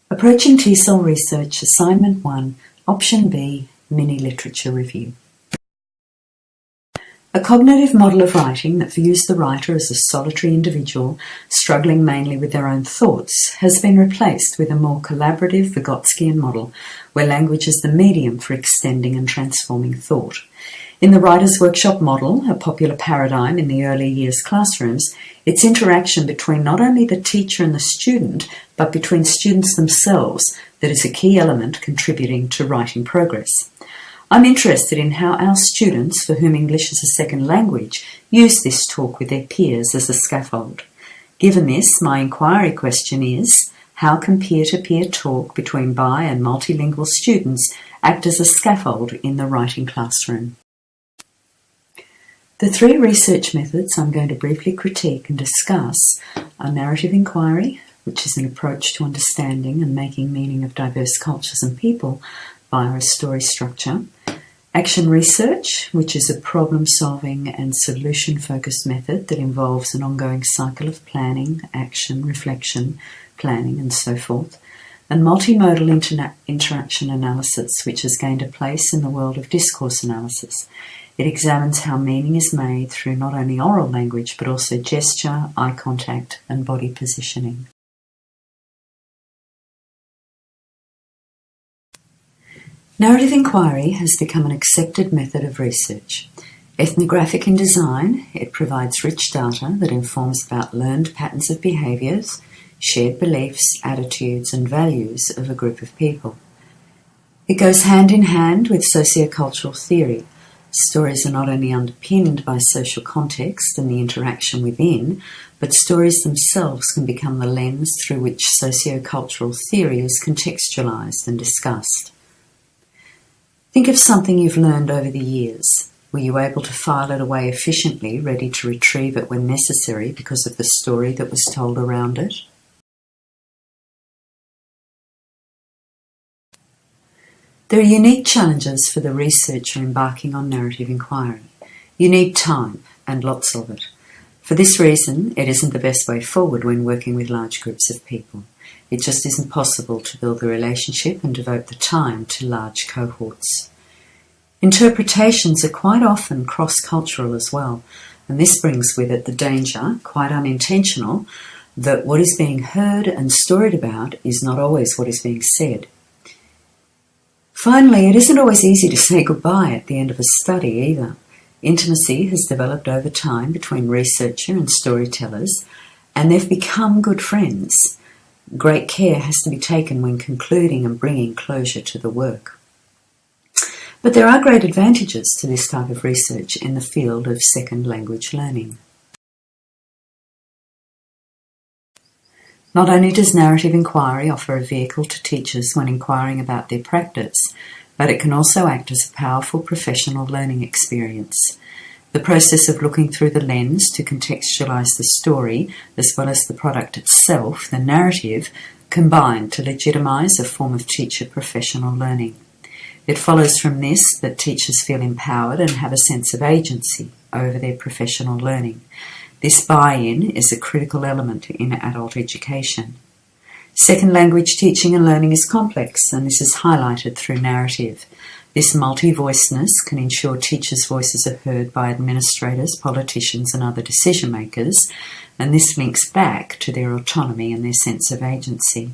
Approaching T-cell Research, Assignment 1, Option B, Mini Literature Review. A cognitive model of writing that views the writer as a solitary individual, struggling mainly with their own thoughts, has been replaced with a more collaborative Vygotskian model, where language is the medium for extending and transforming thought. In the Writer's Workshop model, a popular paradigm in the early years classrooms, it's interaction between not only the teacher and the student, but between students themselves that is a key element contributing to writing progress. I'm interested in how our students, for whom English is a second language, use this talk with their peers as a scaffold. Given this, my inquiry question is, how can peer-to-peer talk between bi- and multilingual students act as a scaffold in the writing classroom? The three research methods I'm going to briefly critique and discuss are narrative inquiry, which is an approach to understanding and making meaning of diverse cultures and people via a story structure; action research, which is a problem-solving and solution-focused method that involves an ongoing cycle of planning, action, reflection, planning, and so forth; and multimodal interaction analysis, which has gained a place in the world of discourse analysis. It examines how meaning is made through not only oral language, but also gesture, eye contact, and body positioning. Narrative inquiry has become an accepted method of research. Ethnographic in design, it provides rich data that informs about learned patterns of behaviours, shared beliefs, attitudes, and values of a group of people. It goes hand in hand with sociocultural theory. Stories are not only underpinned by social context and the interaction within, but stories themselves can become the lens through which sociocultural theory is contextualized and discussed. Think of something you've learned over the years. Were you able to file it away efficiently, ready to retrieve it when necessary because of the story that was told around it? There are unique challenges for the researcher embarking on narrative inquiry. You need time, and lots of it. For this reason, it isn't the best way forward when working with large groups of people. It just isn't possible to build the relationship and devote the time to large cohorts. Interpretations are quite often cross-cultural as well, and this brings with it the danger, quite unintentional, that what is being heard and storied about is not always what is being said. Finally, it isn't always easy to say goodbye at the end of a study either. Intimacy has developed over time between researcher and storytellers, and they've become good friends. Great care has to be taken when concluding and bringing closure to the work. But there are great advantages to this type of research in the field of second language learning. Not only does narrative inquiry offer a vehicle to teachers when inquiring about their practice, but it can also act as a powerful professional learning experience. The process of looking through the lens to contextualize the story, as well as the product itself, the narrative, combine to legitimize a form of teacher professional learning. It follows from this that teachers feel empowered and have a sense of agency over their professional learning. This buy-in is a critical element in adult education. Second language teaching and learning is complex, and this is highlighted through narrative. This multi-voiceness can ensure teachers' voices are heard by administrators, politicians, and other decision-makers, and this links back to their autonomy and their sense of agency.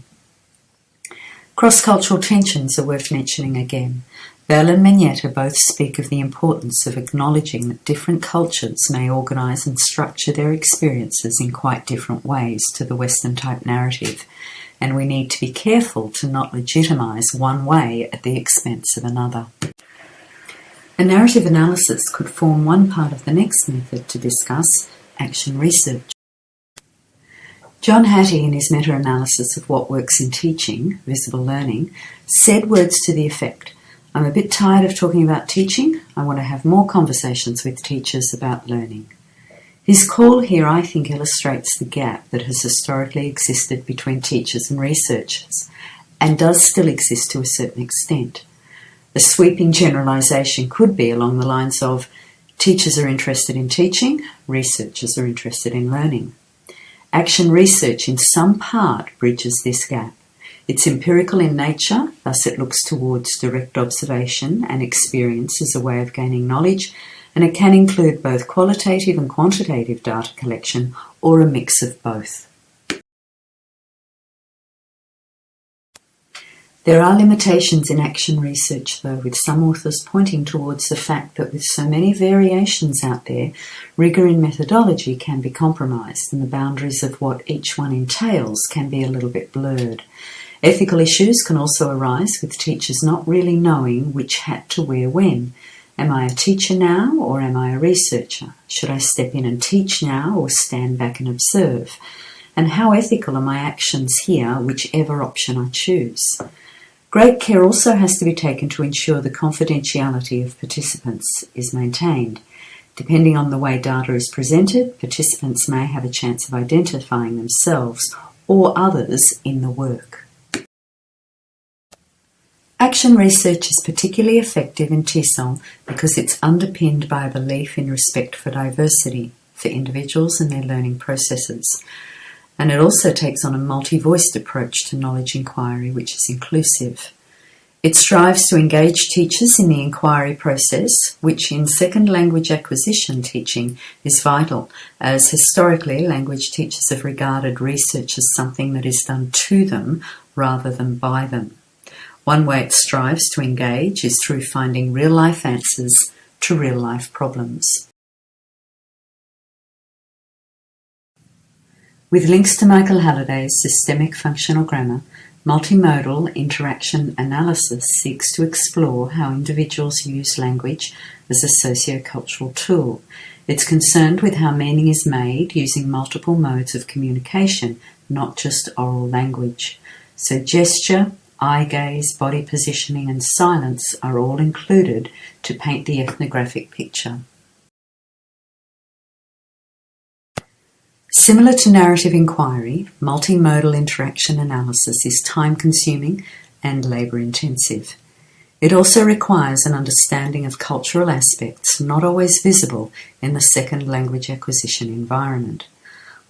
Cross-cultural tensions are worth mentioning again. Bell and Magnetta both speak of the importance of acknowledging that different cultures may organise and structure their experiences in quite different ways to the Western-type narrative, and we need to be careful to not legitimise one way at the expense of another. A narrative analysis could form one part of the next method to discuss, action research. John Hattie, in his meta-analysis of what works in teaching, visible learning, said words to the effect, "I'm a bit tired of talking about teaching. I want to have more conversations with teachers about learning." His call here, I think, illustrates the gap that has historically existed between teachers and researchers, and does still exist to a certain extent. A sweeping generalisation could be along the lines of, teachers are interested in teaching, researchers are interested in learning. Action research in some part bridges this gap. It's empirical in nature, thus it looks towards direct observation and experience as a way of gaining knowledge, and it can include both qualitative and quantitative data collection or a mix of both. There are limitations in action research, though, with some authors pointing towards the fact that with so many variations out there, rigour in methodology can be compromised and the boundaries of what each one entails can be a little bit blurred. Ethical issues can also arise with teachers not really knowing which hat to wear when. Am I a teacher now or am I a researcher? Should I step in and teach now or stand back and observe? And how ethical are my actions here, whichever option I choose? Great care also has to be taken to ensure the confidentiality of participants is maintained. Depending on the way data is presented, participants may have a chance of identifying themselves or others in the work. Action research is particularly effective in TESOL because it's underpinned by a belief in respect for diversity, for individuals and their learning processes. And it also takes on a multi-voiced approach to knowledge inquiry, which is inclusive. It strives to engage teachers in the inquiry process, which in second language acquisition teaching is vital, as historically language teachers have regarded research as something that is done to them rather than by them. One way it strives to engage is through finding real-life answers to real-life problems. With links to Michael Halliday's Systemic Functional Grammar, multimodal interaction analysis seeks to explore how individuals use language as a socio-cultural tool. It's concerned with how meaning is made using multiple modes of communication, not just oral language. So gesture, eye gaze, body positioning and silence are all included to paint the ethnographic picture. Similar to narrative inquiry, multimodal interaction analysis is time-consuming and labour-intensive. It also requires an understanding of cultural aspects not always visible in the second language acquisition environment.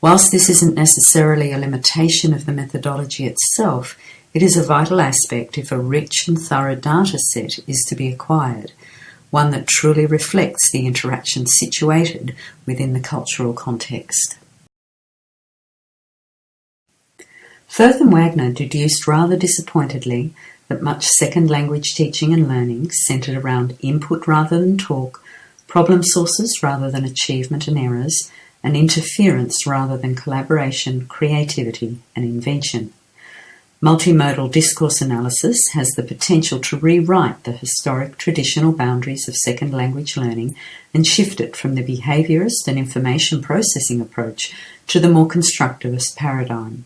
Whilst this isn't necessarily a limitation of the methodology itself, it is a vital aspect if a rich and thorough data set is to be acquired, one that truly reflects the interaction situated within the cultural context. Firth and Wagner deduced rather disappointedly that much second language teaching and learning centred around input rather than talk, problem sources rather than achievement and errors, and interference rather than collaboration, creativity and invention. Multimodal discourse analysis has the potential to rewrite the historic traditional boundaries of second language learning and shift it from the behaviourist and information processing approach to the more constructivist paradigm.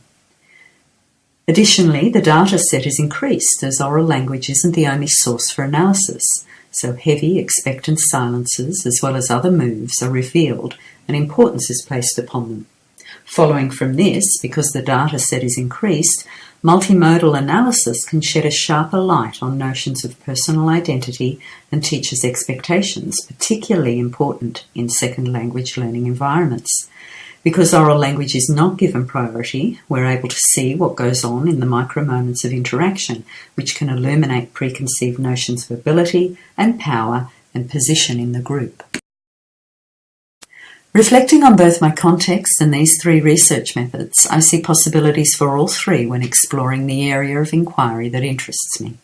Additionally, the data set is increased as oral language isn't the only source for analysis, so heavy, expectant silences as well as other moves are revealed and importance is placed upon them. Following from this, because the data set is increased, multimodal analysis can shed a sharper light on notions of personal identity and teachers' expectations, particularly important in second language learning environments. Because oral language is not given priority, we're able to see what goes on in the micro moments of interaction, which can illuminate preconceived notions of ability and power and position in the group. Reflecting on both my context and these three research methods, I see possibilities for all three when exploring the area of inquiry that interests me.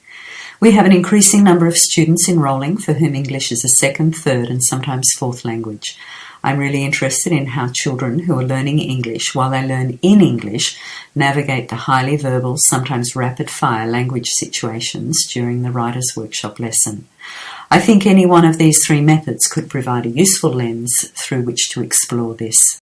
We have an increasing number of students enrolling for whom English is a second, third and sometimes fourth language. I'm really interested in how children who are learning English while they learn in English navigate the highly verbal, sometimes rapid-fire language situations during the writer's workshop lesson. I think any one of these three methods could provide a useful lens through which to explore this.